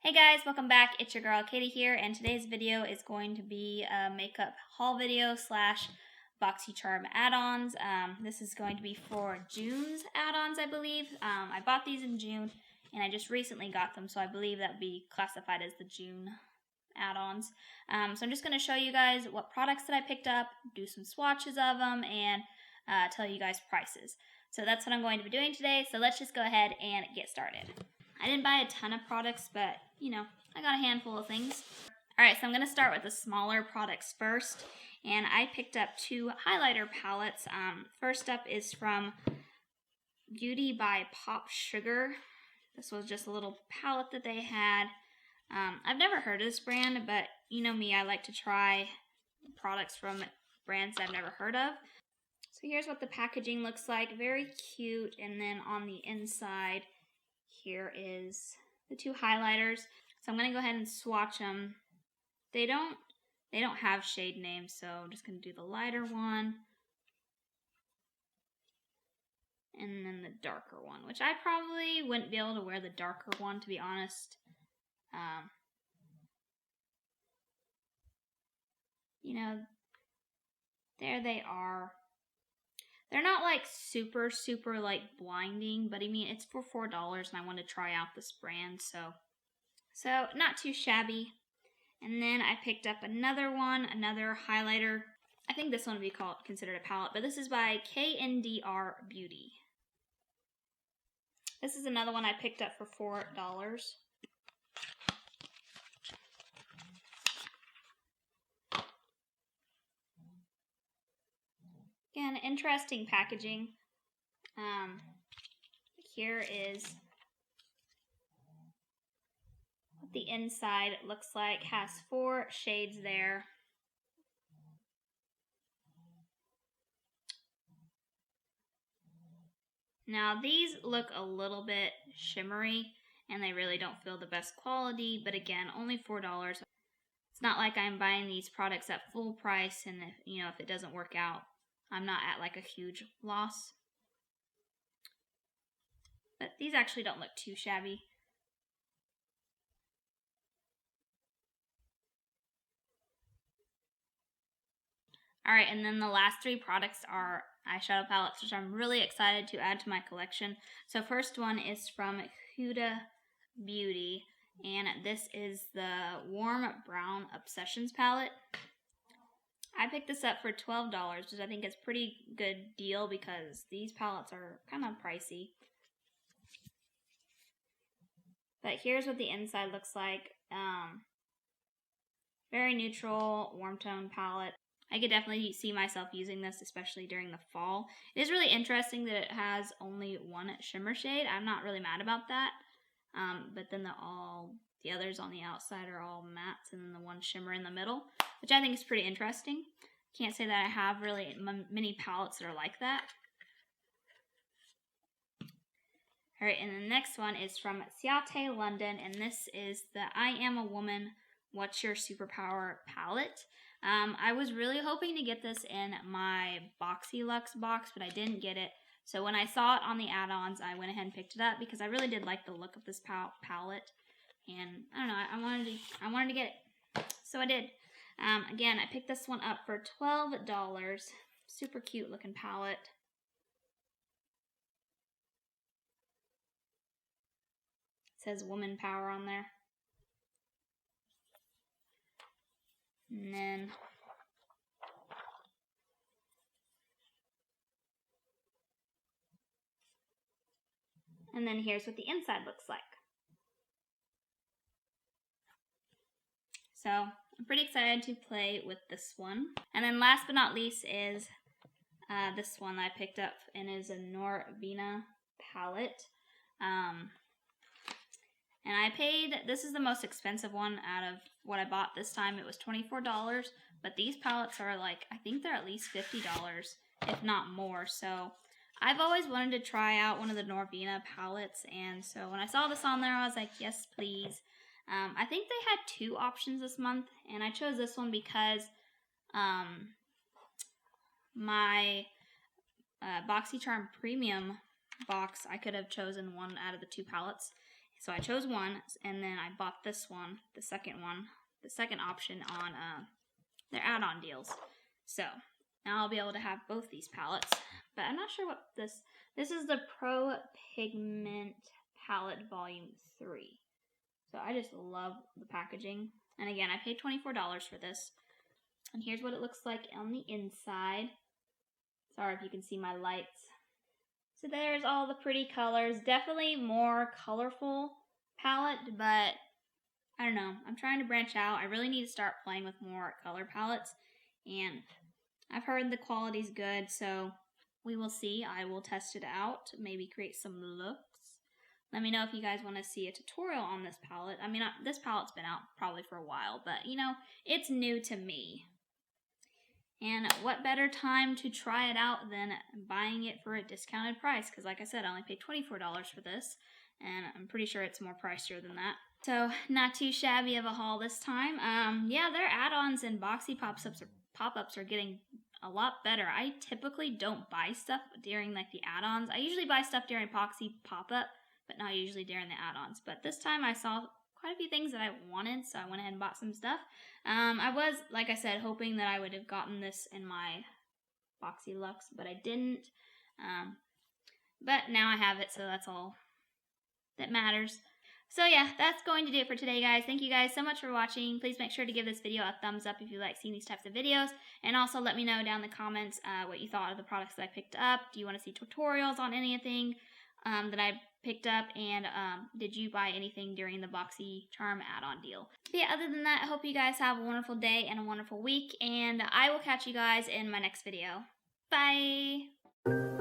Hey guys, welcome back. It's your girl Katie here, and today's video is going to be a makeup haul video slash Boxycharm add-ons. This is going to be for June's add-ons, I believe. I bought these in June, and I just recently got them, so I believe that would be classified as the June add-ons. So I'm just going to show you guys what products that I picked up, do some swatches of them, and tell you guys prices. So that's what I'm going to be doing today, so let's just go ahead and get started. I didn't buy a ton of products, but, you know, I got a handful of things. Alright, so I'm going to start with the smaller products first, and I picked up two highlighter palettes. First up is from Beauty by Pop Sugar. This was just a little palette that they had. I've never heard of this brand, but you know me, I like to try products from brands I've never heard of. So here's what the packaging looks like. Very cute, and then on the inside, here is the two highlighters. So I'm going to go ahead and swatch them. They don't have shade names, so I'm just going to do the lighter one. And then the darker one, which I probably wouldn't be able to wear the darker one, to be honest. You know, there they are. They're not like super like blinding, but I mean, it's for $4 and I want to try out this brand, so not too shabby. And then I picked up another one, another highlighter. I think this one would be considered a palette, but this is by KND Beauty. This is another one I picked up for $4. Again, interesting packaging. Here is what the inside looks like. Has 4 shades there. Now these look a little bit shimmery and they really don't feel the best quality, but again, only $4. It's not like I'm buying these products at full price and if it doesn't work out, I'm not at like a huge loss. But these actually don't look too shabby. Alright, and then the last 3 products are eyeshadow palettes, which I'm really excited to add to my collection. So first one is from Huda Beauty, and this is the Warm Brown Obsessions palette. I picked this up for $12, which I think is a pretty good deal because these palettes are kind of pricey. But here's what the inside looks like. Very neutral, warm tone palette. I could definitely see myself using this, especially during the fall. It is really interesting that it has only one shimmer shade. I'm not really mad about that. But then the others on the outside are all mattes, and then the one shimmer in the middle, which I think is pretty interesting. Can't say that I have really many palettes that are like that. Alright, and the next one is from Ciate, London, and this is the I Am a Woman, What's Your Superpower palette. I was really hoping to get this in my Boxy Luxe box, but I didn't get it. So when I saw it on the add-ons, I went ahead and picked it up because I really did like the look of this palette. And I don't know, I wanted to get it. So I did. Again, I picked this one up for $12. Super cute looking palette. It says Woman Power on there. And then here's what the inside looks like. So I'm pretty excited to play with this one. And then last but not least is this one that I picked up, and is a Norvina palette. And I paid, this is the most expensive one out of what I bought this time. It was $24, but these palettes are like, I think they're at least $50, if not more. So I've always wanted to try out one of the Norvina palettes, and so when I saw this on there, I was like, yes, please. I think they had 2 options this month, and I chose this one because my Boxycharm Premium box, I could have chosen one out of the 2 palettes. So I chose one, and then I bought this one, the second option on their add-on deals. So now I'll be able to have both these palettes. But I'm not sure what this is the Pro Pigment Palette Volume 3. So I just love the packaging. And again, I paid $24 for this. And here's what it looks like on the inside. Sorry if you can see my lights. So there's all the pretty colors. Definitely more colorful palette, but I don't know. I'm trying to branch out. I really need to start playing with more color palettes. And I've heard the quality's good, so we will see. I will test it out, maybe create some looks. Let me know if you guys want to see a tutorial on this palette. I mean, this palette's been out probably for a while, but you know, it's new to me. And what better time to try it out than buying it for a discounted price? Because like I said, I only paid $24 for this, and I'm pretty sure it's more pricier than that. So not too shabby of a haul this time. Yeah, their add-ons and boxy pop-ups are getting a lot better. I typically don't buy stuff during like the add-ons. I usually buy stuff during boxy pop-up, but not usually during the add-ons. But this time I saw quite a few things that I wanted, so I went ahead and bought some stuff. I was, like I said, hoping that I would have gotten this in my Boxy Luxe, but I didn't. But now I have it, so that's all that matters. So yeah, that's going to do it for today, guys. Thank you guys so much for watching. Please make sure to give this video a thumbs up if you like seeing these types of videos. And also let me know down in the comments what you thought of the products that I picked up. Do you want to see tutorials on anything that I picked up? And did you buy anything during the Boxycharm add-on deal? But yeah, other than that, I hope you guys have a wonderful day and a wonderful week. And I will catch you guys in my next video. Bye!